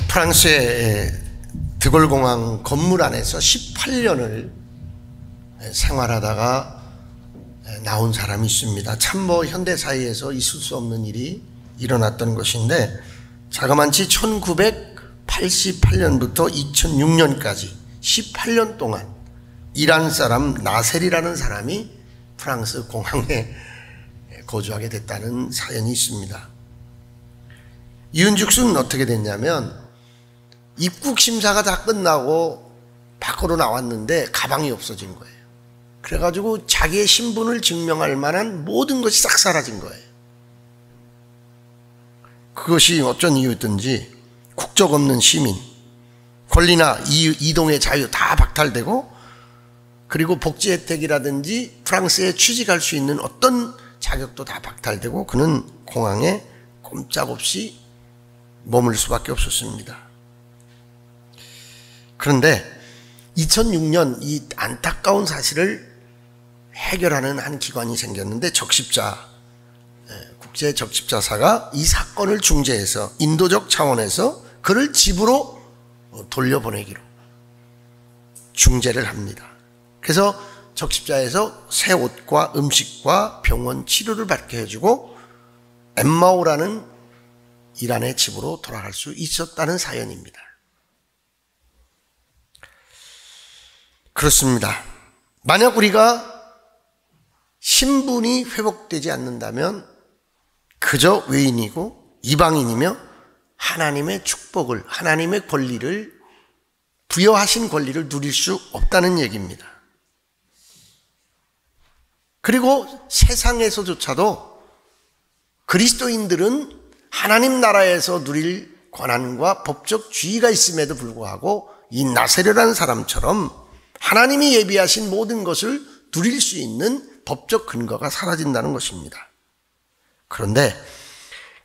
프랑스의 드골공항 건물 안에서 18년을 생활하다가 나온 사람이 있습니다. 참 현대사회에서 있을 수 없는 일이 일어났던 것인데, 자그만치 1988년부터 2006년까지 18년 동안 이란 사람 나셀이라는 사람이 프랑스 공항에 거주하게 됐다는 사연이 있습니다. 이은죽순은 어떻게 됐냐면, 입국 심사가 다 끝나고 밖으로 나왔는데 가방이 없어진 거예요. 그래가지고 자기의 신분을 증명할 만한 모든 것이 싹 사라진 거예요. 그것이 어쩐 이유였든지 국적 없는 시민, 권리나 이동의 자유 다 박탈되고, 그리고 복지 혜택이라든지 프랑스에 취직할 수 있는 어떤 자격도 다 박탈되고, 그는 공항에 꼼짝없이 머물 수밖에 없었습니다. 그런데 2006년 이 안타까운 사실을 해결하는 한 기관이 생겼는데, 국제 적십자사가 이 사건을 중재해서 인도적 차원에서 그를 집으로 돌려보내기로 중재를 합니다. 그래서 적십자에서 새 옷과 음식과 병원 치료를 받게 해주고 엠마오라는 이란의 집으로 돌아갈 수 있었다는 사연입니다. 그렇습니다. 만약 우리가 신분이 회복되지 않는다면 그저 외인이고 이방인이며 하나님의 축복을, 하나님의 권리를, 부여하신 권리를 누릴 수 없다는 얘기입니다. 그리고 세상에서조차도 그리스도인들은 하나님 나라에서 누릴 권한과 법적 지위가 있음에도 불구하고 이 나세르라는 사람처럼 하나님이 예비하신 모든 것을 누릴 수 있는 법적 근거가 사라진다는 것입니다. 그런데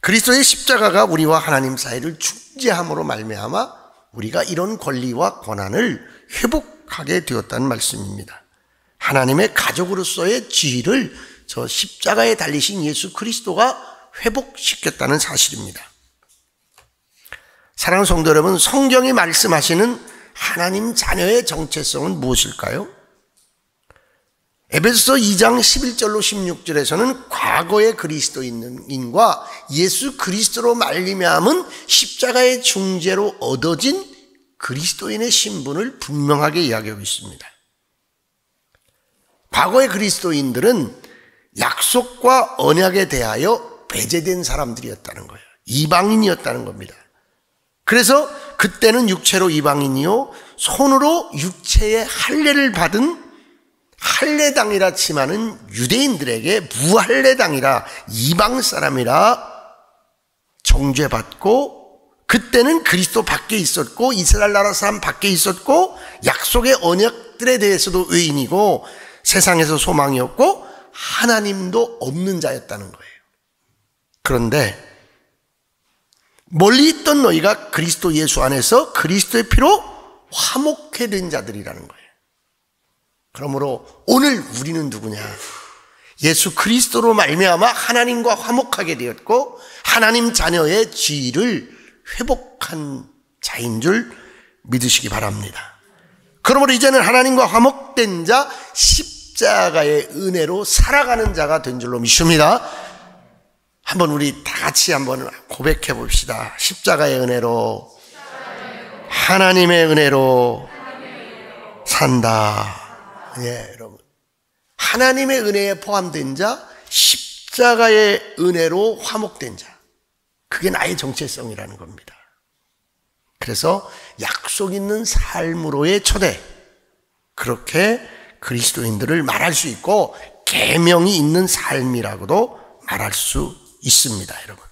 그리스도의 십자가가 우리와 하나님 사이를 중재함으로 말미암아 우리가 이런 권리와 권한을 회복하게 되었다는 말씀입니다. 하나님의 가족으로서의 지위를 저 십자가에 달리신 예수 그리스도가 회복시켰다는 사실입니다. 사랑하는 성도 여러분, 성경이 말씀하시는 하나님 자녀의 정체성은 무엇일까요? 에베소서 2장 11절로 16절에서는 과거의 그리스도인과 예수 그리스도로 말미암은 십자가의 중재로 얻어진 그리스도인의 신분을 분명하게 이야기하고 있습니다. 과거의 그리스도인들은 약속과 언약에 대하여 배제된 사람들이었다는 거예요. 이방인이었다는 겁니다. 그래서 그때는 육체로 이방인이요 손으로 육체의 할례를 받은 할례당이라 치마는 유대인들에게 무할례당이라 이방 사람이라 정죄받고, 그때는 그리스도 밖에 있었고 이스라엘 나라 사람 밖에 있었고 약속의 언약들에 대해서도 의인이고 세상에서 소망이 없고 하나님도 없는 자였다는 거예요. 그런데 멀리 있던 너희가 그리스도 예수 안에서 그리스도의 피로 화목해 된 자들이라는 거예요. 그러므로 오늘 우리는 누구냐? 예수 그리스도로 말미암아 하나님과 화목하게 되었고 하나님 자녀의 지위를 회복한 자인 줄 믿으시기 바랍니다. 그러므로 이제는 하나님과 화목된 자, 십자가의 은혜로 살아가는 자가 된 줄로 믿습니다. 한번 우리 다 같이 한번 고백해 봅시다. 십자가의 은혜로, 하나님의 은혜로 산다. 예, 여러분. 하나님의 은혜에 포함된 자, 십자가의 은혜로 화목된 자. 그게 나의 정체성이라는 겁니다. 그래서 약속 있는 삶으로의 초대. 그렇게 그리스도인들을 말할 수 있고 계명이 있는 삶이라고도 말할 수 있습니다, 여러분.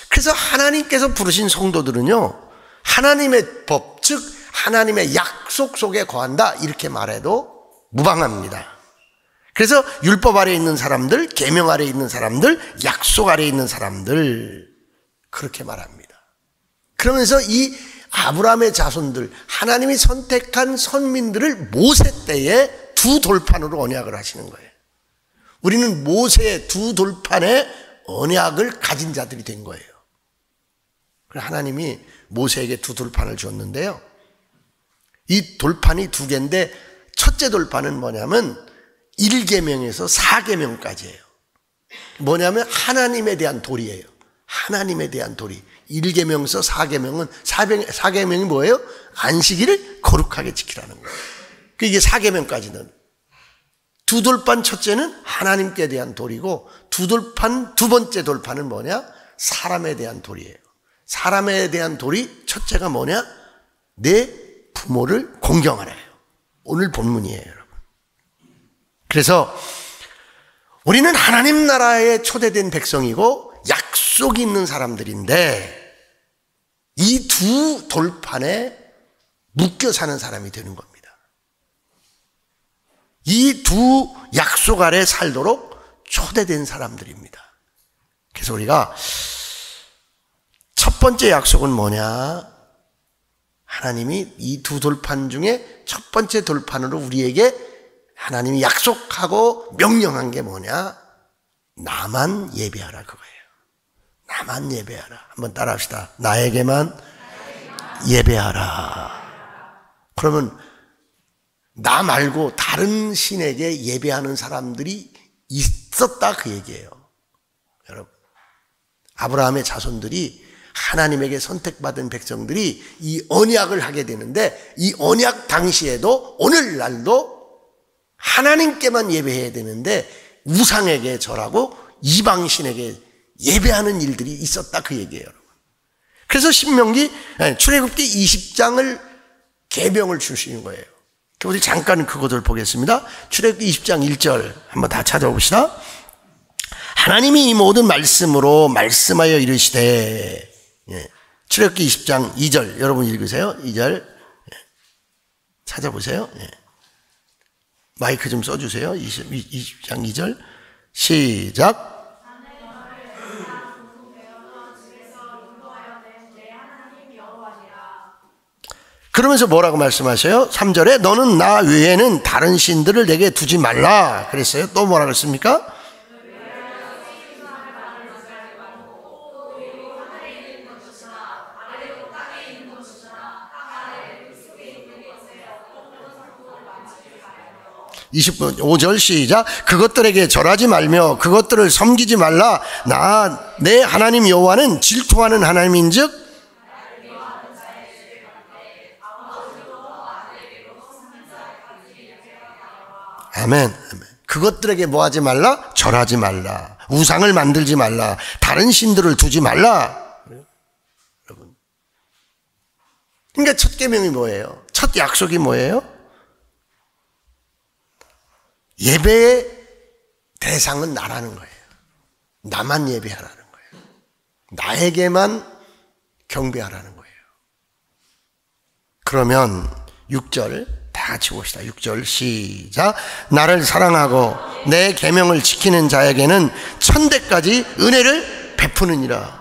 그래서 하나님께서 부르신 성도들은요, 하나님의 법, 즉 하나님의 약속 속에 거한다, 이렇게 말해도 무방합니다. 그래서 율법 아래에 있는 사람들, 계명 아래에 있는 사람들, 약속 아래에 있는 사람들, 그렇게 말합니다. 그러면서 이 아브라함의 자손들, 하나님이 선택한 선민들을 모세 때에 두 돌판으로 언약을 하시는 거예요. 우리는 모세의 두 돌판의 언약을 가진 자들이 된 거예요. 하나님이 모세에게 두 돌판을 줬는데요. 이 돌판이 두 개인데 첫째 돌판은 뭐냐면 1계명에서 4계명까지예요. 뭐냐면 하나님에 대한 도리예요. 하나님에 대한 도리. 1계명에서 4계명은 4계명이 뭐예요? 안식일을 거룩하게 지키라는 거예요. 이게 4계명까지는. 두 돌판 첫째는 하나님께 대한 도리고 두 번째 돌판은 뭐냐? 사람에 대한 도리예요. 사람에 대한 도리 첫째가 뭐냐? 내 부모를 공경하라요. 오늘 본문이에요, 여러분. 그래서 우리는 하나님 나라에 초대된 백성이고 약속이 있는 사람들인데 이 두 돌판에 묶여 사는 사람이 되는 겁니다. 이 두 약속 아래 살도록 초대된 사람들입니다. 그래서 우리가 첫 번째 약속은 뭐냐? 하나님이 이 두 돌판 중에 첫 번째 돌판으로 우리에게 하나님이 약속하고 명령한 게 뭐냐? 나만 예배하라 그거예요. 나만 예배하라. 한번 따라 합시다. 나에게만 예배하라. 그러면 나 말고 다른 신에게 예배하는 사람들이 있었다 그 얘기예요. 여러분, 아브라함의 자손들이 하나님에게 선택받은 백성들이 이 언약을 하게 되는데 이 언약 당시에도 오늘날도 하나님께만 예배해야 되는데 우상에게 절하고 이방신에게 예배하는 일들이 있었다 그 얘기예요. 그래서 출애굽기 20장을 계명을 주시는 거예요. 우리 잠깐 그것을 보겠습니다. 출애굽기 20장 1절 한번 다 찾아봅시다. 하나님이 이 모든 말씀으로 말씀하여 이르시되, 출애굽기 20장 2절 여러분 읽으세요. 2절 찾아보세요. 마이크 좀 써주세요. 20장 2절 시작. 그러면서 뭐라고 말씀하셔요? 3절에 너는 나 외에는 다른 신들을 내게 두지 말라 그랬어요. 또 뭐라고 했습니까? (20분) 5절 시작. 그것들에게 절하지 말며 그것들을 섬기지 말라. 나 내 하나님 여호와는 질투하는 하나님인즉 아멘. 그것들에게 뭐 하지 말라? 절하지 말라. 우상을 만들지 말라. 다른 신들을 두지 말라. 여러분. 그러니까 첫 계명이 뭐예요? 첫 약속이 뭐예요? 예배의 대상은 나라는 거예요. 나만 예배하라는 거예요. 나에게만 경배하라는 거예요. 그러면 6절 다 같이 봅시다. 6절 시작. 나를 사랑하고 내 계명을 지키는 자에게는 천대까지 은혜를 베푸느니라.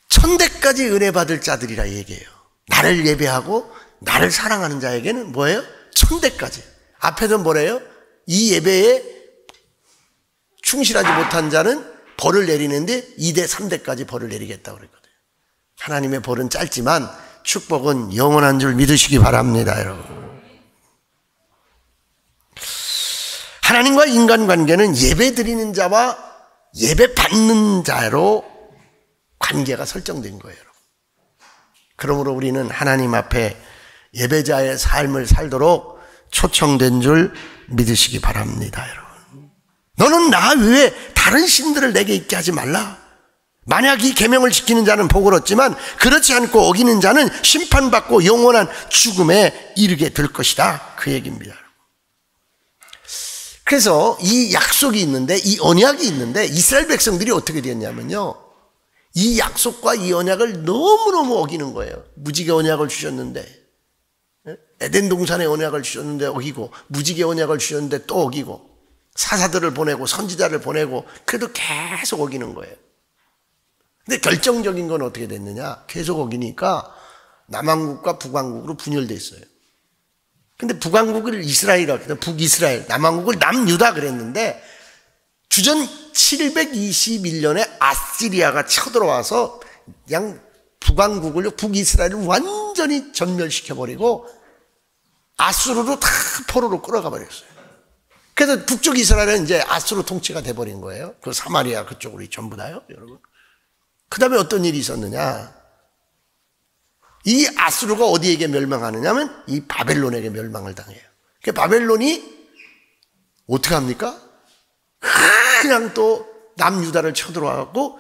천대까지 은혜 받을 자들이라 얘기해요. 나를 예배하고 나를 사랑하는 자에게는 뭐예요? 천대까지. 앞에서 뭐래요? 이 예배에 충실하지 못한 자는 벌을 내리는데 2대 3대까지 벌을 내리겠다고 그랬거든요. 하나님의 벌은 짧지만 축복은 영원한 줄 믿으시기 바랍니다, 여러분. 하나님과 인간관계는 예배 드리는 자와 예배 받는 자로 관계가 설정된 거예요, 여러분. 그러므로 우리는 하나님 앞에 예배자의 삶을 살도록 초청된 줄 믿으시기 바랍니다, 여러분. 너는 나 외에 다른 신들을 내게 있게 하지 말라. 만약 이 계명을 지키는 자는 복을 얻지만 그렇지 않고 어기는 자는 심판받고 영원한 죽음에 이르게 될 것이다. 그 얘기입니다. 그래서 이 약속이 있는데, 이 언약이 있는데 이스라엘 백성들이 어떻게 됐냐면요, 이 약속과 이 언약을 너무너무 어기는 거예요. 무지개 언약을 주셨는데, 에덴 동산의 언약을 주셨는데 어기고, 무지개 언약을 주셨는데 또 어기고, 사사들을 보내고 선지자를 보내고 그래도 계속 어기는 거예요. 근데 결정적인 건 어떻게 됐느냐? 계속 어기니까 남왕국과 북왕국으로 분열돼 있어요. 근데 북왕국을 이스라엘이라고 했거든요. 북이스라엘, 남왕국을 남유다 그랬는데 주전 721년에 아시리아가 쳐들어와서 그냥 북왕국을, 북이스라엘을 완전히 전멸시켜버리고 아수르로 다 포로로 끌어가 버렸어요. 그래서 북쪽 이스라엘은 이제 아수르 통치가 돼버린 거예요. 그 사마리아 그쪽으로 전부 다요, 여러분. 그 다음에 어떤 일이 있었느냐. 이 아수르가 어디에게 멸망하느냐 하면 이 바벨론에게 멸망을 당해요. 그 바벨론이 어떻게 합니까? 그냥 또 남유다를 쳐들어와갖고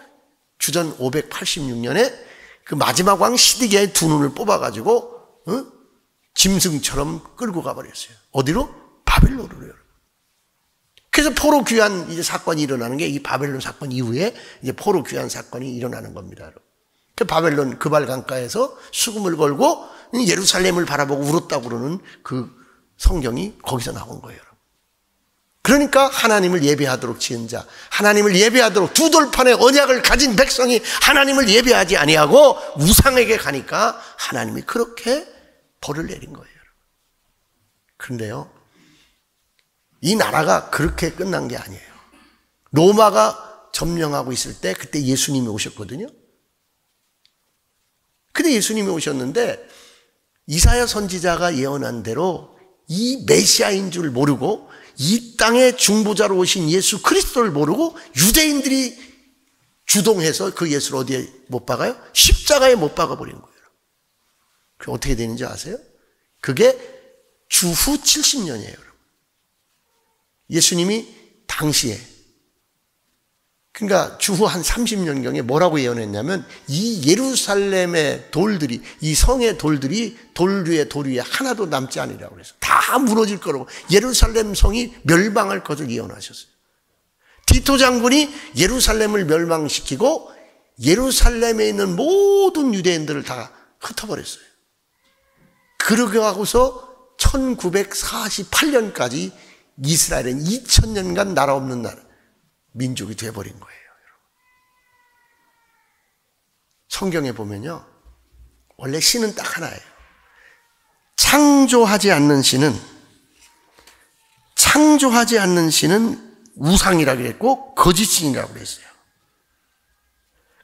주전 586년에 그 마지막 왕 시드기야의 두 눈을 뽑아가지고 짐승처럼 끌고 가버렸어요. 어디로? 바벨론으로요. 그래서 포로 귀환 이제 사건이 일어나는 게 이 바벨론 사건 이후에 이제 포로 귀환 사건이 일어나는 겁니다. 그 바벨론 그발 강가에서 수금을 걸고 예루살렘을 바라보고 울었다고 그러는 그 성경이 거기서 나온 거예요. 그러니까 하나님을 예배하도록 지은 자, 하나님을 예배하도록 두 돌판의 언약을 가진 백성이 하나님을 예배하지 아니하고 우상에게 가니까 하나님이 그렇게 벌을 내린 거예요. 그런데요, 이 나라가 그렇게 끝난 게 아니에요. 로마가 점령하고 있을 때 그때 예수님이 오셨거든요. 근데 예수님이 오셨는데 이사야 선지자가 예언한 대로 이 메시아인 줄 모르고 이 땅의 중보자로 오신 예수 그리스도를 모르고 유대인들이 주동해서 그 예수를 어디에 못 박아요? 십자가에 못 박아버린 거예요. 그게 어떻게 되는지 아세요? 그게 주후 70년이에요. 예수님이 당시에, 그러니까 주후 한 30년경에 뭐라고 예언했냐면 이 예루살렘의 돌들이, 이 성의 돌들이 돌 위에 하나도 남지 않으리라고 그랬어요. 다 무너질 거라고. 예루살렘 성이 멸망할 것을 예언하셨어요. 디토 장군이 예루살렘을 멸망시키고 예루살렘에 있는 모든 유대인들을 다 흩어버렸어요. 그러고 하고서 1948년까지 이스라엘은 2000년간 나라 없는 나라, 민족이 되어버린 거예요. 성경에 보면요, 원래 신은 딱 하나예요. 창조하지 않는 신은 우상이라고 그랬고 거짓신이라고 그랬어요.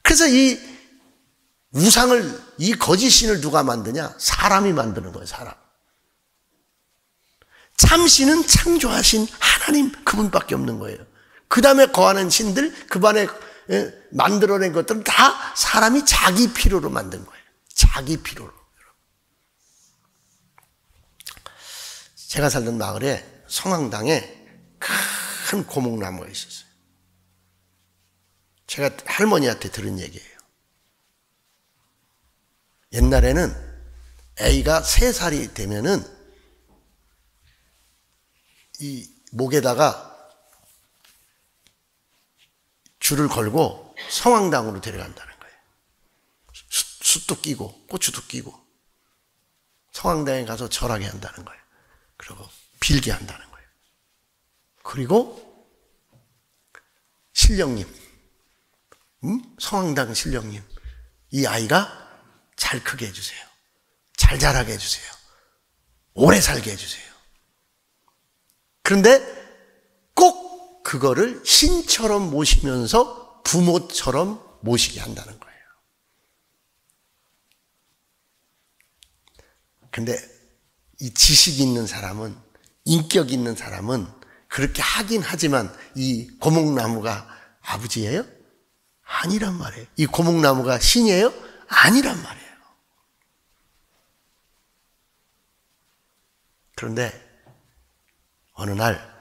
그래서 이 우상을, 이 거짓신을 누가 만드냐? 사람이 만드는 거예요. 사람. 참신은 창조하신 하나님 그분밖에 없는 거예요. 그 다음에 거하는 신들, 그 반에 만들어낸 것들은 다 사람이 자기 필요로 만든 거예요. 자기 필요로. 제가 살던 마을에 성황당에 큰 고목나무가 있었어요. 제가 할머니한테 들은 얘기예요. 옛날에는 애가 3살이 되면은 이 목에다가 줄을 걸고 성황당으로 데려간다는 거예요. 숯도 끼고 고추도 끼고 성황당에 가서 절하게 한다는 거예요. 그리고 빌게 한다는 거예요. 그리고 신령님, 성황당 신령님, 이 아이가 잘 크게 해주세요. 잘 자라게 해주세요. 오래 살게 해주세요. 그런데 꼭 그거를 신처럼 모시면서 부모처럼 모시게 한다는 거예요. 근데 이 지식 있는 사람은, 인격 있는 사람은 그렇게 하긴 하지만 이 고목나무가 아버지예요? 아니란 말이에요. 이 고목나무가 신이에요? 아니란 말이에요. 그런데 어느 날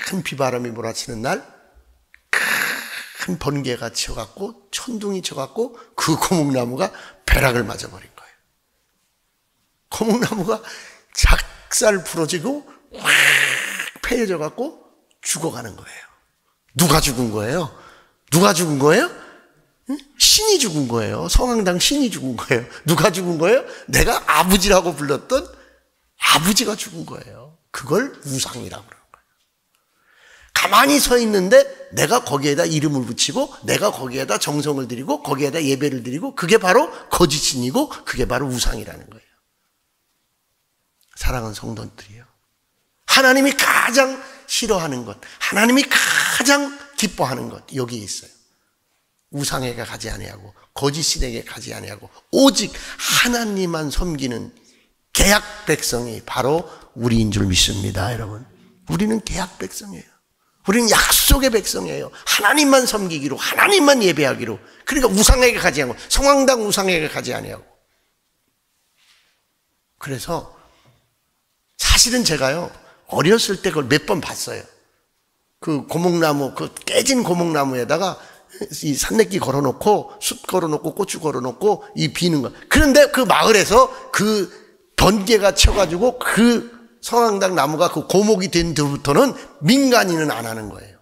큰 비바람이 몰아치는 날 큰 번개가 치어갖고 천둥이 쳐갖고 그 고목나무가 벼락을 맞아버린 거예요. 고목나무가 작살 부러지고 확 패여져갖고 죽어가는 거예요. 누가 죽은 거예요? 누가 죽은 거예요? 신이 죽은 거예요. 성황당 신이 죽은 거예요. 누가 죽은 거예요? 내가 아버지라고 불렀던 아버지가 죽은 거예요. 그걸 우상이라고 그러는 거예요. 가만히 서 있는데 내가 거기에다 이름을 붙이고 내가 거기에다 정성을 드리고 거기에다 예배를 드리고 그게 바로 거짓신이고 그게 바로 우상이라는 거예요. 사랑하는 성도들이요, 하나님이 가장 싫어하는 것, 하나님이 가장 기뻐하는 것 여기에 있어요. 우상에게 가지 아니하고 거짓 신에게 가지 아니하고 오직 하나님만 섬기는 계약 백성이 바로 우리인 줄 믿습니다. 여러분, 우리는 계약 백성이에요. 우리는 약속의 백성이에요. 하나님만 섬기기로, 하나님만 예배하기로. 그러니까 우상에게 가지 않고, 성황당 우상에게 가지 아니하고. 그래서 사실은 제가요 어렸을 때 그걸 몇 번 봤어요. 그 고목나무, 그 깨진 고목나무에다가 이 산내끼 걸어놓고 숯 걸어놓고 고추 걸어놓고 이 비는 거. 그런데 그 마을에서 그 번개가 쳐가지고 그 성황당 나무가 그 고목이 된 뒤부터는 민간인은 안 하는 거예요.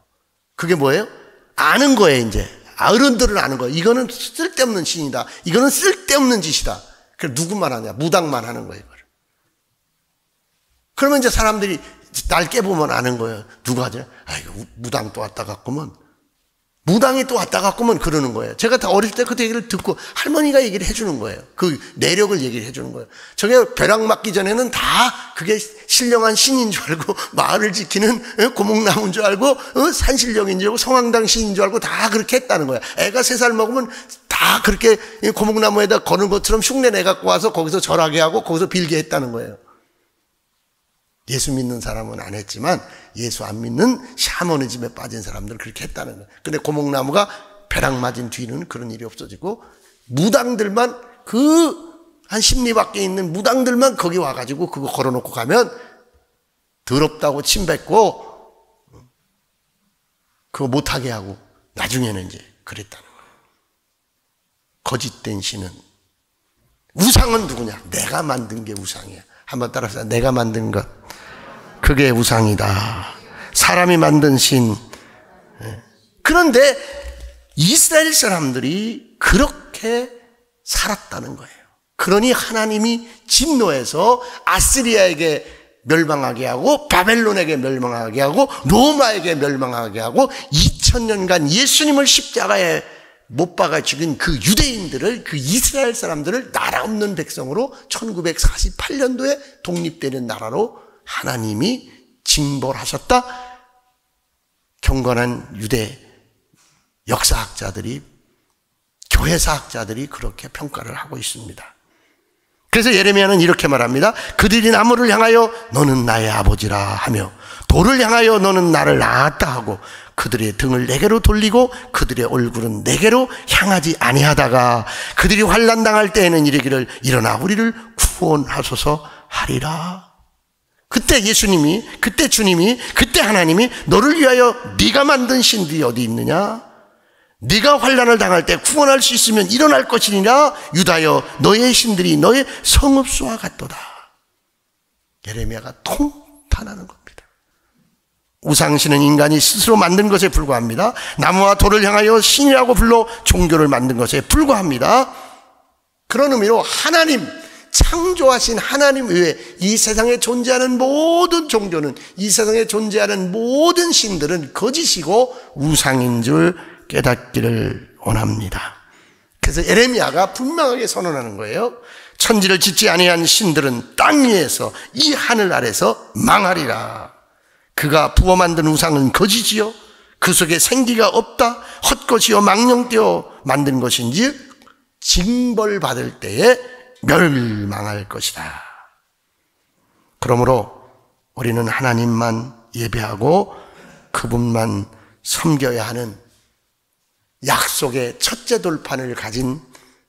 그게 뭐예요? 아는 거예요. 이제 어른들은 아는 거예요. 이거는 쓸데없는 신이다. 이거는 쓸데없는 짓이다. 그래서 누구만 하냐? 무당만 하는 거예요. 이걸. 그러면 이제 사람들이 날 깨보면 아는 거예요. 누가 하죠? 아이고, 무당 또 왔다 갔구먼. 무당이 또 왔다 갔구먼 그러는 거예요. 제가 다 어릴 때 그 얘기를 듣고 할머니가 얘기를 해주는 거예요. 그 내력을 얘기를 해주는 거예요. 저게 벼락 맞기 전에는 다 그게 신령한 신인 줄 알고 마을을 지키는 고목나무인 줄 알고 산신령인 줄 알고 성황당 신인 줄 알고 다 그렇게 했다는 거예요. 애가 3살 먹으면 다 그렇게 고목나무에다 거는 것처럼 흉내 내갖고 와서 거기서 절하게 하고 거기서 빌게 했다는 거예요. 예수 믿는 사람은 안 했지만 예수 안 믿는 샤머니즘에 빠진 사람들은 그렇게 했다는 거예요. 근데 고목나무가 벼락 맞은 뒤는 그런 일이 없어지고 무당들만 그 한 10리 밖에 있는 무당들만 거기 와가지고 그거 걸어놓고 가면 더럽다고 침뱉고 그거 못하게 하고 나중에는 이제 그랬다는 거예요. 거짓된 신은, 우상은 누구냐? 내가 만든 게 우상이야. 한번 따라서 내가 만든 것, 그게 우상이다. 사람이 만든 신. 그런데 이스라엘 사람들이 그렇게 살았다는 거예요. 그러니 하나님이 진노해서 아스리아에게 멸망하게 하고 바벨론에게 멸망하게 하고 로마에게 멸망하게 하고 2000년간 예수님을 십자가에 못 박아 죽인 그 유대인들을, 그 이스라엘 사람들을 나라 없는 백성으로 1948년도에 독립되는 나라로 하나님이 징벌하셨다. 경건한 유대 역사학자들이, 교회사학자들이 그렇게 평가를 하고 있습니다. 그래서 예레미야는 이렇게 말합니다. 그들이 나무를 향하여 너는 나의 아버지라 하며 돌을 향하여 너는 나를 낳았다 하고 그들의 등을 내게로 돌리고 그들의 얼굴은 내게로 향하지 아니하다가 그들이 환난 당할 때에는 이르기를 일어나 우리를 구원하소서 하리라. 그때 예수님이, 그때 주님이, 그때 하나님이 너를 위하여 네가 만든 신들이 어디 있느냐? 네가 환난을 당할 때 구원할 수 있으면 일어날 것이니라. 유다여 너의 신들이 너의 성읍수와 같도다. 예레미야가 통탄하는 겁니다. 우상신은 인간이 스스로 만든 것에 불과합니다. 나무와 돌을 향하여 신이라고 불러 종교를 만든 것에 불과합니다. 그런 의미로 하나님, 창조하신 하나님 외에 이 세상에 존재하는 모든 종교는, 이 세상에 존재하는 모든 신들은 거짓이고 우상인 줄 깨닫기를 원합니다. 그래서 예레미야가 분명하게 선언하는 거예요. 천지를 짓지 아니한 신들은 땅 위에서 이 하늘 아래서 망하리라. 그가 부어 만든 우상은 거짓이요 그 속에 생기가 없다. 헛것이요 망령되어 만든 것인지 징벌받을 때에 멸망할 것이다. 그러므로 우리는 하나님만 예배하고 그분만 섬겨야 하는 약속의 첫째 돌판을 가진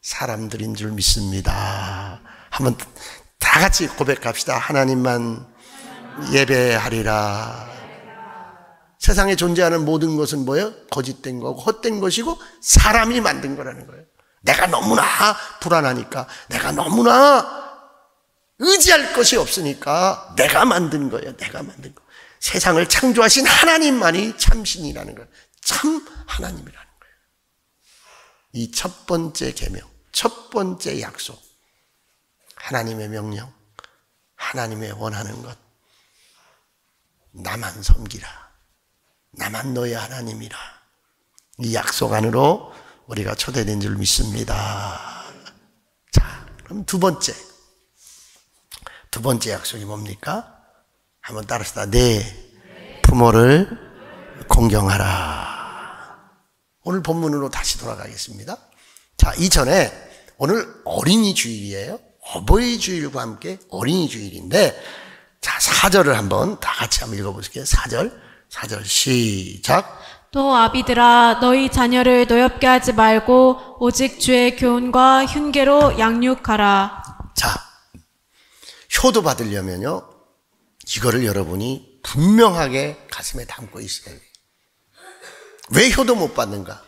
사람들인 줄 믿습니다. 한번 다 같이 고백합시다. 하나님만 예배하리라. 세상에 존재하는 모든 것은 뭐예요? 거짓된 거고 헛된 것이고 사람이 만든 거라는 거예요. 내가 너무나 불안하니까, 내가 너무나 의지할 것이 없으니까 내가 만든 거예요. 내가 만든 거. 세상을 창조하신 하나님만이 참신이라는 거예요. 참 하나님이라는 거예요. 이 첫 번째 계명, 첫 번째 약속, 하나님의 명령, 하나님의 원하는 것, 나만 섬기라, 나만 너의 하나님이라. 이 약속 안으로 우리가 초대된 줄 믿습니다. 자, 그럼 두 번째 약속이 뭡니까? 한번 따라합시다. 내 부모를 공경하라. 오늘 본문으로 다시 돌아가겠습니다. 자, 이전에 오늘 어린이 주일이에요. 어버이 주일과 함께 어린이 주일인데, 자, 4절을 한번 다 같이 한번 읽어보실게요. 4절 시작. 또 아비들아 너희 자녀를 노엽게 하지 말고 오직 주의 교훈과 훈계로 양육하라. 자, 효도 받으려면요, 이거를 여러분이 분명하게 가슴에 담고 있어야 돼요. 왜 효도 못 받는가?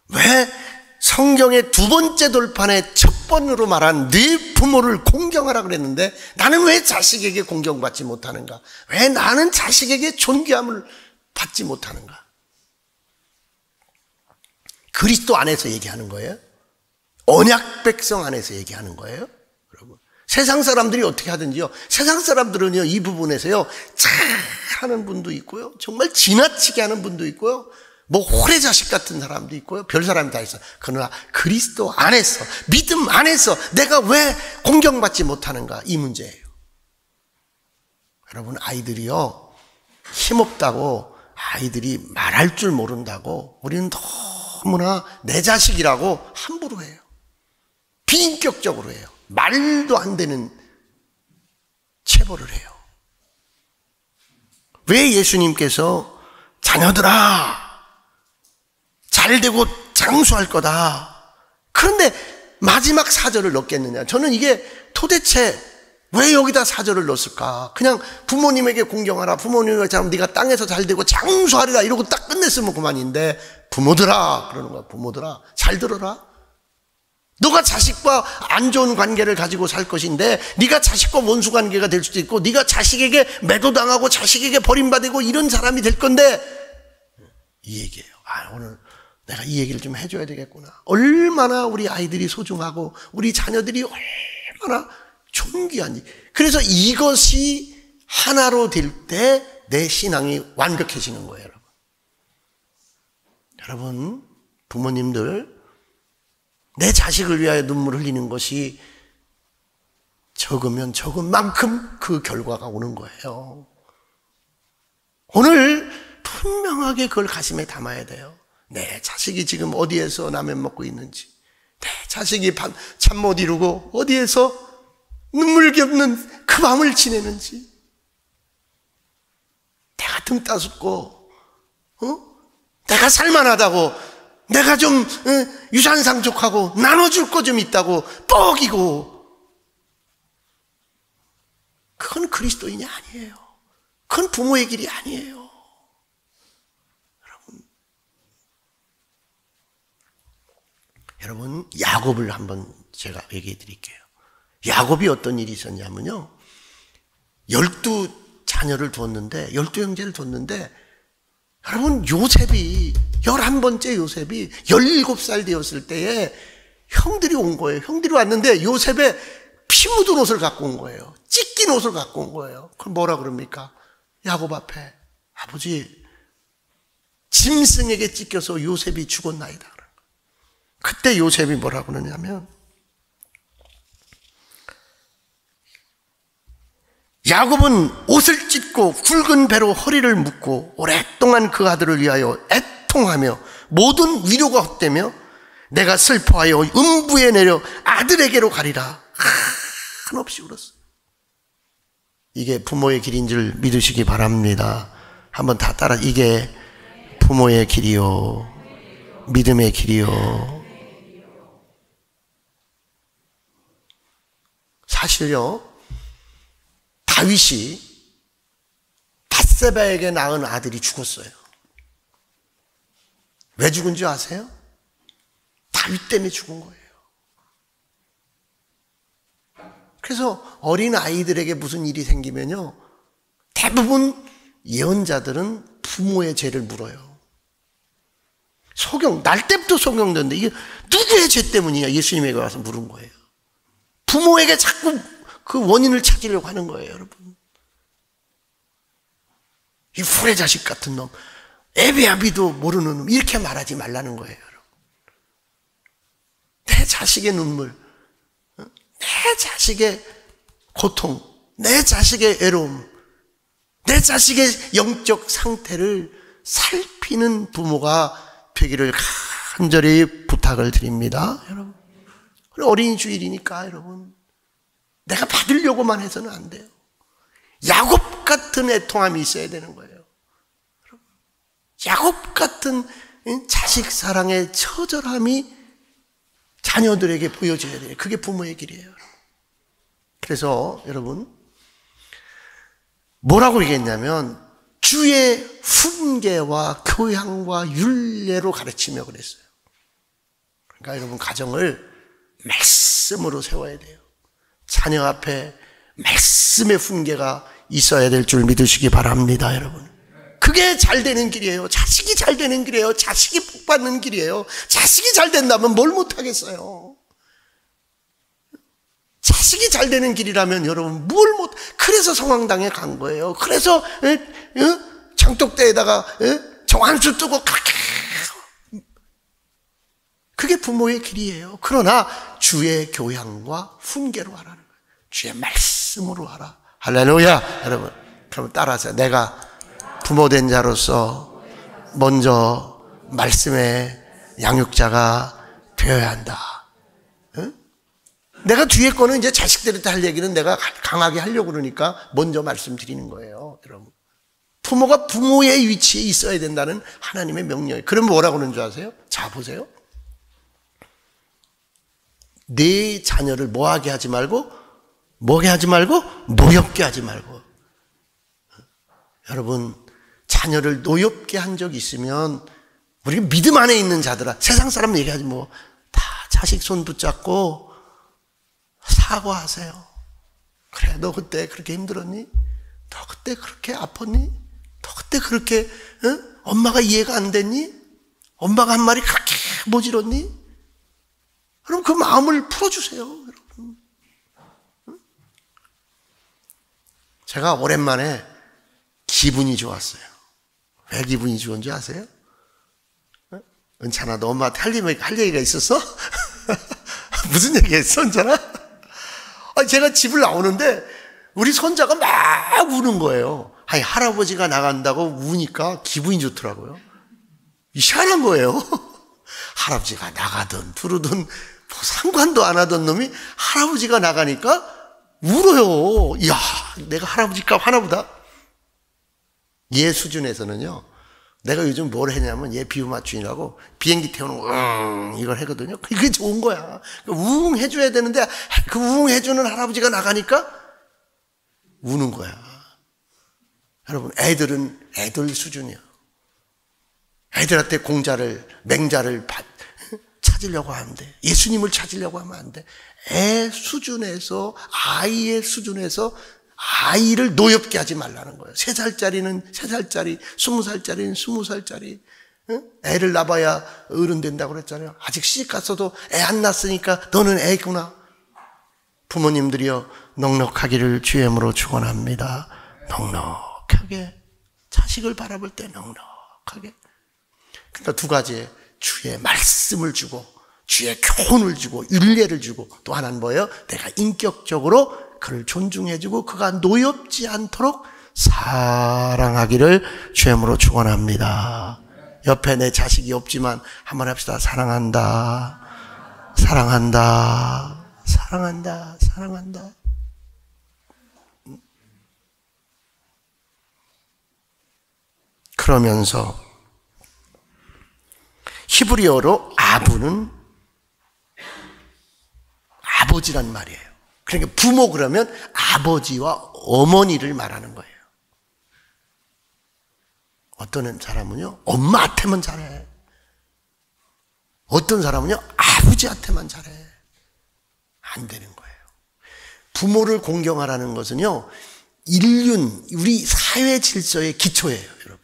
왜 성경의 두 번째 돌판에 첫 번으로 말한 네 부모를 공경하라 그랬는데 나는 왜 자식에게 공경받지 못하는가? 왜 나는 자식에게 존귀함을 받지 못하는가? 그리스도 안에서 얘기하는 거예요? 언약 백성 안에서 얘기하는 거예요? 여러분, 세상 사람들이 어떻게 하든지요, 세상 사람들은요 이 부분에서요 잘하는 분도 있고요, 정말 지나치게 하는 분도 있고요, 뭐 호래자식 같은 사람도 있고요, 별 사람이 다 있어. 그러나 그리스도 안에서, 믿음 안에서 내가 왜 공경받지 못하는가, 이 문제예요. 여러분, 아이들이요 힘없다고, 아이들이 말할 줄 모른다고 우리는 너무나 내 자식이라고 함부로 해요. 비인격적으로 해요. 말도 안 되는 체벌을 해요. 왜 예수님께서 자녀들아 잘되고 장수할 거다, 그런데 마지막 4절을 넣겠느냐? 저는 이게 도대체 왜 여기다 4절을 넣었을까? 그냥 부모님에게 공경하라, 부모님에게 잘, 네가 땅에서 잘되고 장수하리라 이러고 딱 끝냈으면 그만인데, 부모들아 그러는 거야. 부모들아 잘 들어라. 너가 자식과 안 좋은 관계를 가지고 살 것인데, 네가 자식과 원수 관계가 될 수도 있고, 네가 자식에게 매도당하고 자식에게 버림받고 이런 사람이 될 건데, 이 얘기예요. 아, 오늘 내가 이 얘기를 좀 해줘야 되겠구나. 얼마나 우리 아이들이 소중하고 우리 자녀들이 얼마나 존귀한지. 그래서 이것이 하나로 될 때 내 신앙이 완벽해지는 거예요. 여러분, 부모님들, 내 자식을 위하여 눈물 흘리는 것이 적으면 적은 만큼 그 결과가 오는 거예요. 오늘 분명하게 그걸 가슴에 담아야 돼요. 내 자식이 지금 어디에서 라면 먹고 있는지, 내 자식이 잠 못 이루고 어디에서 눈물겹는 그 밤을 지내는지, 내가 등 따숩고 내가 살만하다고, 내가 좀 유산상족하고 나눠줄 거 좀 있다고 뻑이고, 그건 그리스도인이 아니에요. 그건 부모의 길이 아니에요. 여러분, 야곱을 한번 제가 얘기해 드릴게요. 야곱이 어떤 일이 있었냐면요, 12자녀를 두었는데, 12형제를 뒀는데, 여러분, 요셉이 11번째 요셉이 17살 되었을 때에 형들이 온 거예요. 형들이 왔는데 요셉의 피 묻은 옷을 갖고 온 거예요. 찢긴 옷을 갖고 온 거예요. 그럼 뭐라 그럽니까? 야곱 앞에, 아버지, 짐승에게 찢겨서 요셉이 죽었나이다. 그때 요셉이 뭐라 그러냐면, 야곱은 옷을 찢고 굵은 배로 허리를 묶고 오랫동안 그 아들을 위하여 애통하며 모든 위로가 헛되며 내가 슬퍼하여 음부에 내려 아들에게로 가리라 한없이 울었어요. 이게 부모의 길인 줄 믿으시기 바랍니다. 한번 다 따라, 이게 부모의 길이요, 믿음의 길이요. 사실요, 다윗이 밧세바에게 낳은 아들이 죽었어요. 왜 죽은 줄 아세요? 다윗 때문에 죽은 거예요. 그래서 어린 아이들에게 무슨 일이 생기면요, 대부분 예언자들은 부모의 죄를 물어요. 날 때부터 소경되는데 이게 누구의 죄 때문이냐, 예수님에게 와서 물은 거예요. 부모에게 자꾸 그 원인을 찾으려고 하는 거예요, 여러분. 이 후레자식 같은 놈, 에베아비도 모르는 놈, 이렇게 말하지 말라는 거예요, 여러분. 내 자식의 눈물, 내 자식의 고통, 내 자식의 애로움, 내 자식의 영적 상태를 살피는 부모가 되기를 간절히 부탁을 드립니다. 여러분, 어린이 주일이니까 여러분, 내가 받으려고만 해서는 안 돼요. 야곱 같은 애통함이 있어야 되는 거예요. 야곱 같은 자식 사랑의 처절함이 자녀들에게 보여져야 돼요. 그게 부모의 길이에요. 그래서 여러분, 뭐라고 얘기했냐면 주의 훈계와 교양과 율례로 가르치며 그랬어요. 그러니까 여러분, 가정을 말씀으로 세워야 돼요. 자녀 앞에 말씀의 훈계가 있어야 될 줄 믿으시기 바랍니다, 여러분. 그게 잘 되는 길이에요. 자식이 잘 되는 길이에요. 자식이 복 받는 길이에요. 자식이 잘 된다면 뭘 못하겠어요. 자식이 잘 되는 길이라면 여러분 뭘 못, 그래서 성황당에 간 거예요. 그래서 장독대에다가 정한수 뜨고 그게 부모의 길이에요. 그러나 주의 교양과 훈계로 하라는 거예요. 주의 말씀으로 하라. 할렐루야. 여러분, 그럼 따라하세요. 내가 부모된 자로서 먼저 말씀의 양육자가 되어야 한다. 응? 내가 뒤에 거는 이제 자식들한테 할 얘기는 내가 강하게 하려고 그러니까 먼저 말씀드리는 거예요, 여러분. 부모가 부모의 위치에 있어야 된다는 하나님의 명령이에요. 그럼 뭐라고 그러는 줄 아세요? 자, 보세요. 네 자녀를 뭐하게 하지 말고, 뭐게 하지 말고, 노엽게 하지 말고. 여러분, 자녀를 노엽게 한 적이 있으면 우리 믿음 안에 있는 자들아, 세상 사람 얘기하지 뭐, 다 자식 손 붙잡고 사과하세요. 그래, 너 그때 그렇게 힘들었니? 너 그때 그렇게 아팠니? 너 그때 그렇게 엄마가 이해가 안 됐니? 엄마가 한 말이 그렇게 모질었니? 그럼 그 마음을 풀어주세요, 여러분. 제가 오랜만에 기분이 좋았어요. 왜 기분이 좋은지 아세요? 은찬아, 너 엄마한테 할 얘기가 있었어? 무슨 얘기했어, 은찬아? 제가 집을 나오는데 우리 손자가 막 우는 거예요. 아니, 할아버지가 나간다고 우니까 기분이 좋더라고요. 희한한 거예요. 할아버지가 나가든 두르든 뭐 상관도 안 하던 놈이 할아버지가 나가니까 울어요. 이야, 내가 할아버지값 하나보다. 얘 수준에서는요, 내가 요즘 뭘 했냐면 얘 비유 맞추느라고 비행기 태우는 거 이걸 하거든요. 그게 좋은 거야. 우웅 해줘야 되는데 그 우웅 해주는 할아버지가 나가니까 우는 거야. 여러분, 애들은 애들 수준이야. 애들한테 공자를, 맹자를 찾으려고 하는데, 예수님을 찾으려고 하면 안 돼. 애 수준에서, 아이의 수준에서 아이를 노엽게 하지 말라는 거예요. 3살짜리는 3살짜리, 20살짜리는 20살짜리. 애를 낳아야 어른 된다고 그랬잖아요. 아직 시집 갔어도 애 안 낳았으니까 너는 애구나. 부모님들이여, 넉넉하기를 주의 이름으로 축원합니다. 넉넉하게, 자식을 바라볼 때 넉넉하게. 그러니까 두 가지에 주의 말씀을 주고, 주의 교훈을 주고, 율례를 주고, 또 하나는 뭐예요? 내가 인격적으로 그를 존중해주고 그가 노엽지 않도록 사랑하기를 주의 이름으로 축원합니다. 옆에 내 자식이 없지만 한번 합시다. 사랑한다, 사랑한다, 사랑한다, 사랑한다. 그러면서 히브리어로 아부는 아버지란 말이에요. 그러니까 부모 그러면 아버지와 어머니를 말하는 거예요. 어떤 사람은요, 엄마한테만 잘해. 어떤 사람은요, 아버지한테만 잘해. 안 되는 거예요. 부모를 공경하라는 것은요, 인륜, 우리 사회 질서의 기초예요, 여러분.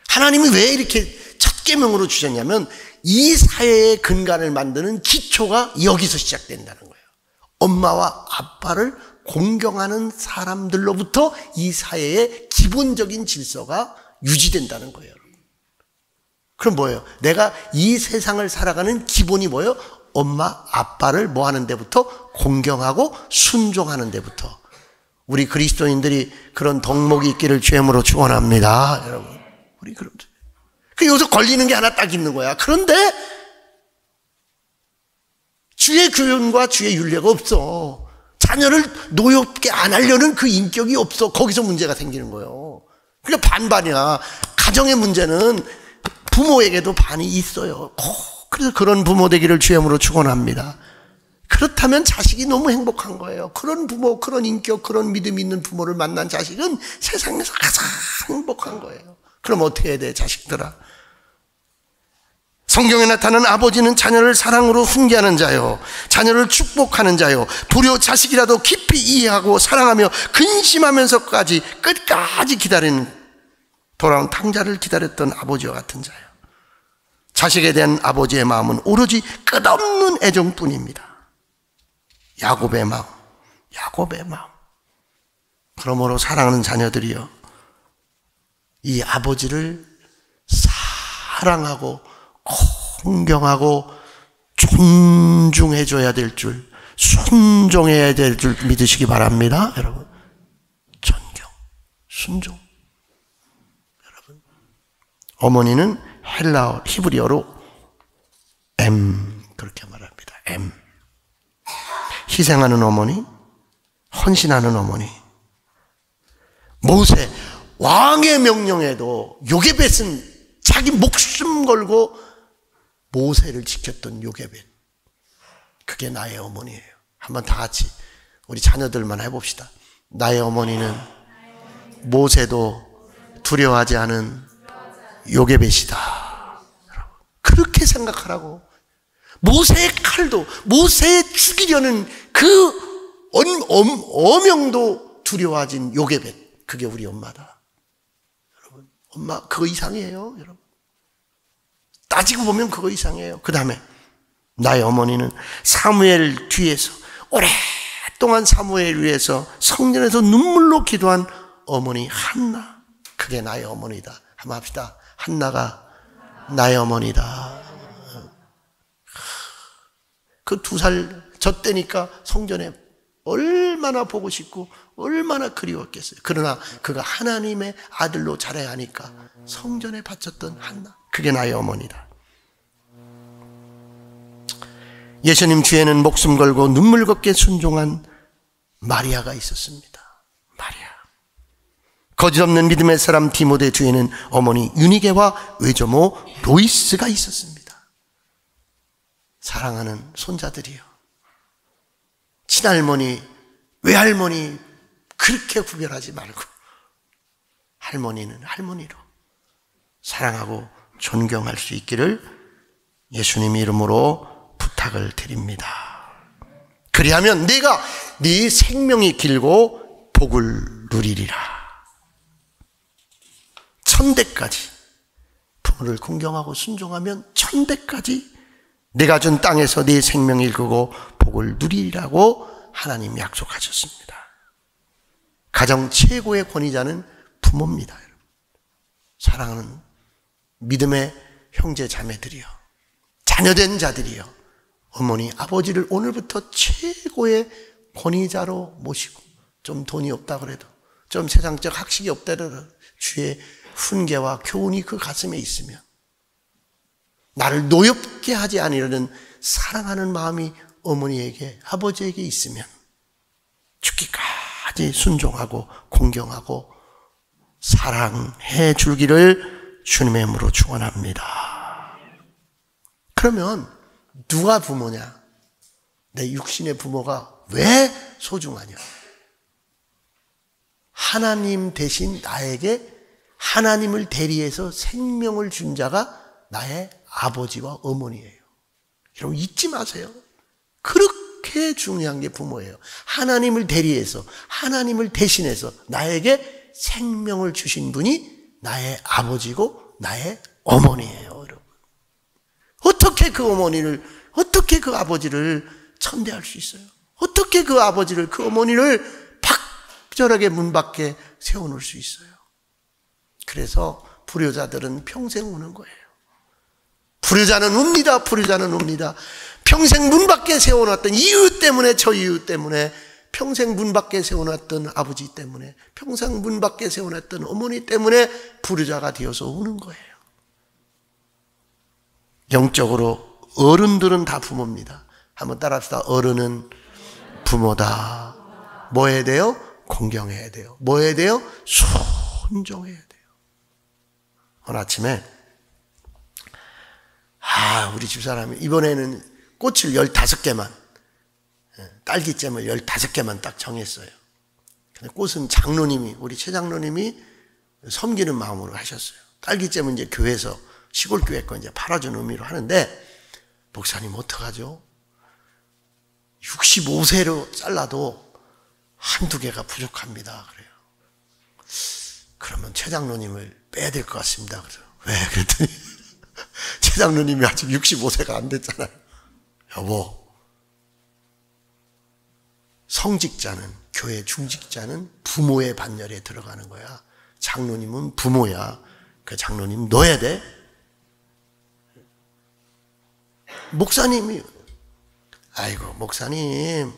하나님이 왜 이렇게 첫 계명으로 주셨냐면 이 사회의 근간을 만드는 기초가 여기서 시작된다는 거예요. 엄마와 아빠를 공경하는 사람들로부터 이 사회의 기본적인 질서가 유지된다는 거예요. 그럼 뭐예요? 내가 이 세상을 살아가는 기본이 뭐예요? 엄마, 아빠를 뭐 하는 데부터? 공경하고 순종하는 데부터. 우리 그리스도인들이 그런 덕목이 있기를 주님으로 축원합니다. 여러분, 우리 그럼 여기서 걸리는 게 하나 딱 있는 거야. 그런데 주의 교훈과 주의 윤례가 없어. 자녀를 노엽게 안 하려는 그 인격이 없어. 거기서 문제가 생기는 거예요. 그러니까 반반이야. 가정의 문제는 부모에게도 반이 있어요. 그래서 그런 부모 되기를 주님으로 축원합니다. 그렇다면 자식이 너무 행복한 거예요. 그런 부모, 그런 인격, 그런 믿음 있는 부모를 만난 자식은 세상에서 가장 행복한 거예요. 그럼 어떻게 해야 돼, 자식들아? 성경에 나타난 아버지는 자녀를 사랑으로 훈계하는 자요, 자녀를 축복하는 자요, 불효 자식이라도 깊이 이해하고 사랑하며 근심하면서까지 끝까지 기다리는, 돌아온 탕자를 기다렸던 아버지와 같은 자요. 자식에 대한 아버지의 마음은 오로지 끝없는 애정뿐입니다. 야곱의 마음, 야곱의 마음. 그러므로 사랑하는 자녀들이여, 이 아버지를 사랑하고 공경하고 존중해줘야 될 줄, 순종해야 될 줄 믿으시기 바랍니다. 여러분, 존경, 순종. 여러분, 어머니는 헬라어, 히브리어로 그렇게 말합니다. 희생하는 어머니, 헌신하는 어머니. 모세 왕의 명령에도 요게벳은 자기 목숨 걸고 모세를 지켰던 요게벳, 그게 나의 어머니예요. 한번 다 같이 우리 자녀들만 해봅시다. 나의 어머니는 모세도 두려워하지 않은 요게벳이다. 그렇게 생각하라고. 모세의 칼도, 모세의 죽이려는 그 어명도 두려워하진 요게벳, 그게 우리 엄마다. 여러분, 엄마 그거 이상이에요. 여러분, 따지고 보면 그거 이상이에요. 그 다음에 나의 어머니는 사무엘 뒤에서 오랫동안 사무엘 위해서 성전에서 눈물로 기도한 어머니 한나, 그게 나의 어머니다. 한번 합시다. 한나가 나의 어머니다. 그 2살 젖대니까 성전에 얼마나 보고 싶고 얼마나 그리웠겠어요. 그러나 그가 하나님의 아들로 자라야 하니까 성전에 바쳤던 한나, 그게 나의 어머니다. 예수님 뒤에는 목숨 걸고 눈물 걷게 순종한 마리아가 있었습니다. 마리아. 거짓 없는 믿음의 사람 디모데 뒤에는 어머니 유니게와 외조모 로이스가 있었습니다. 사랑하는 손자들이요, 친할머니, 외할머니 그렇게 구별하지 말고 할머니는 할머니로 사랑하고 존경할 수 있기를 예수님 이름으로 부탁을 드립니다. 그리하면 네가 네 생명이 길고 복을 누리리라. 천대까지 부모를 공경하고 순종하면 천대까지 내가 준 땅에서 네 생명이 길고 복을 누리리라고 하나님 약속하셨습니다. 가정 최고의 권위자는 부모입니다. 사랑하는 믿음의 형제 자매들이요, 자녀된 자들이요, 어머니 아버지를 오늘부터 최고의 권위자로 모시고, 좀 돈이 없다 그래도, 좀 세상적 학식이 없다 그래도 주의 훈계와 교훈이 그 가슴에 있으면, 나를 노엽게 하지 않으려는 사랑하는 마음이 어머니에게, 아버지에게 있으면 죽기까지 순종하고 공경하고 사랑해 줄기를 주님의 이름으로 축원합니다. 그러면 누가 부모냐? 내 육신의 부모가 왜 소중하냐? 하나님 대신 나에게 하나님을 대리해서 생명을 준 자가 나의 아버지와 어머니예요. 여러분 잊지 마세요. 그렇게 중요한 게 부모예요. 하나님을 대리해서, 하나님을 대신해서 나에게 생명을 주신 분이 나의 아버지고 나의 어머니예요. 여러분, 어떻게 그 어머니를, 어떻게 그 아버지를 천대할 수 있어요? 어떻게 그 아버지를, 그 어머니를 박절하게 문 밖에 세워놓을 수 있어요? 그래서 불효자들은 평생 우는 거예요. 불효자는 웁니다. 불효자는 웁니다. 평생 문 밖에 세워놨던 이유 때문에, 저 이유 때문에 평생 문 밖에 세워놨던 아버지 때문에, 평생 문 밖에 세워놨던 어머니 때문에 부르자가 되어서 우는 거예요. 영적으로 어른들은 다 부모입니다. 한번 따라합시다. 어른은 부모다. 뭐 해야 돼요? 공경해야 돼요. 뭐 해야 돼요? 순종해야 돼요. 오늘 아침에 우리 집사람이 이번에는 꽃을 15개만, 딸기잼을 15개만 딱 정했어요. 근데 꽃은 장로님이, 우리 최 장로님이 섬기는 마음으로 하셨어요. 딸기잼은 이제 교회에서, 시골 교회 거 이제 팔아주는 의미로 하는데, 목사님 어떡하죠? 65세로 잘라도 한두 개가 부족합니다. 그래요. 그러면 최 장로님을 빼야 될 것 같습니다. 그래서 왜? 그랬더니 최 장로님이 아직 65세가 안 됐잖아요. 여보, 성직자는, 교회 중직자는 부모의 반열에 들어가는 거야. 장로님은 부모야. 그 장로님 넣어야 돼. 목사님이, 아이고 목사님,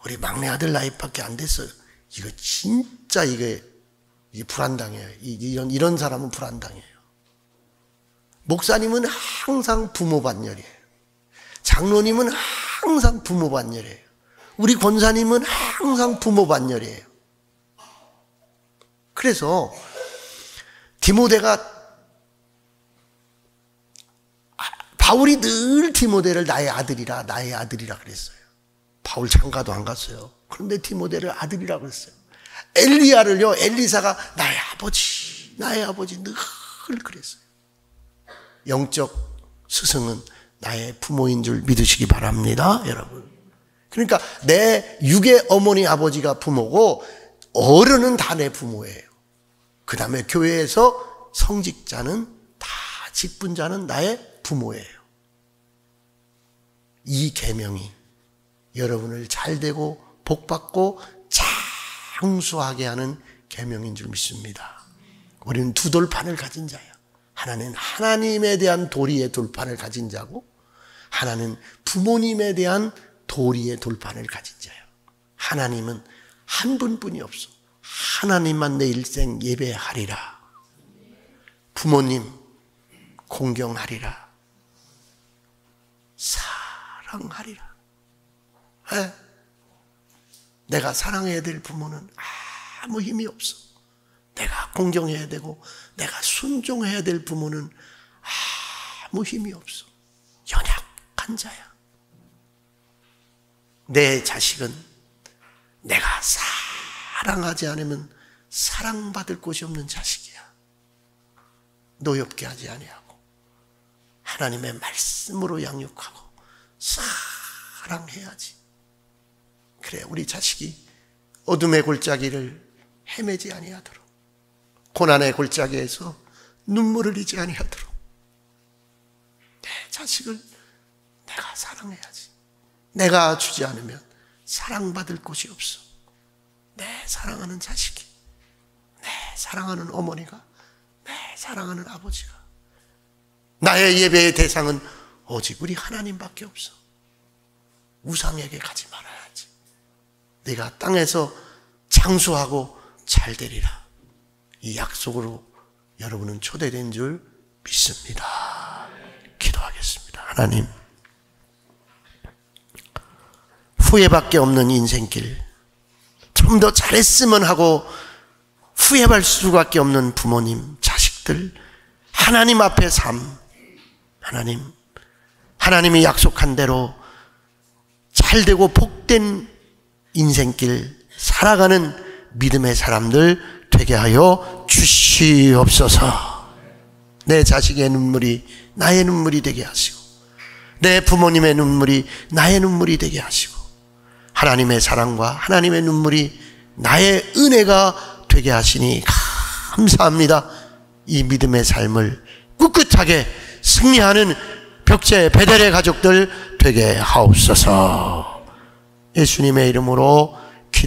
우리 막내 아들 나이밖에 안 됐어요. 이거 진짜 이게 불안당해요. 이런 사람은 불안당해요. 목사님은 항상 부모 반열이에요. 장로님은 항상 부모 반열이에요. 우리 권사님은 항상 부모 반열이에요. 그래서 디모데가, 바울이 늘 디모데를 나의 아들이라 그랬어요. 바울 장가도 안 갔어요. 그런데 디모데를 아들이라 그랬어요. 엘리야를요, 엘리사가 나의 아버지 늘 그랬어요. 영적 스승은 나의 부모인 줄 믿으시기 바랍니다, 여러분. 그러니까 내 육의 어머니 아버지가 부모고 어른은 다 내 부모예요. 그 다음에 교회에서 성직자는 다, 직분자는 나의 부모예요. 이 계명이 여러분을 잘되고 복받고 장수하게 하는 계명인 줄 믿습니다. 우리는 두 돌판을 가진 자예요. 하나는 하나님에 대한 도리의 돌판을 가진 자고, 하나는 부모님에 대한 도리의 돌판을 가진 자예요. 하나님은 한 분뿐이 없어. 하나님만 내 일생 예배하리라. 부모님 공경하리라. 사랑하리라. 네? 내가 사랑해야 될 부모는 아무 힘이 없어. 내가 공경해야 되고 내가 순종해야 될 부모는 아무 힘이 없어. 연약한 자야. 내 자식은 내가 사랑하지 않으면 사랑받을 곳이 없는 자식이야. 노엽게 하지 아니하고 하나님의 말씀으로 양육하고 사랑해야지. 그래, 우리 자식이 어둠의 골짜기를 헤매지 아니하도록, 고난의 골짜기에서 눈물을 흘리지 아니하도록 내 자식을 내가 사랑해야지. 내가 주지 않으면 사랑받을 곳이 없어. 내 사랑하는 자식이, 내 사랑하는 어머니가, 내 사랑하는 아버지가, 나의 예배의 대상은 오직 우리 하나님밖에 없어. 우상에게 가지 말아야지. 네가 땅에서 장수하고 잘 되리라. 이 약속으로 여러분은 초대된 줄 믿습니다. 기도하겠습니다. 하나님, 후회밖에 없는 인생길, 좀 더 잘했으면 하고 후회할 수밖에 없는 부모님, 자식들, 하나님 앞에 삶, 하나님이 약속한 대로 잘되고 복된 인생길 살아가는 믿음의 사람들 되게 하여 주시옵소서. 내 자식의 눈물이 나의 눈물이 되게 하시고, 내 부모님의 눈물이 나의 눈물이 되게 하시고, 하나님의 사랑과 하나님의 눈물이 나의 은혜가 되게 하시니 감사합니다. 이 믿음의 삶을 꿋꿋하게 승리하는 벽제 베델의 가족들 되게 하옵소서. 예수님의 이름으로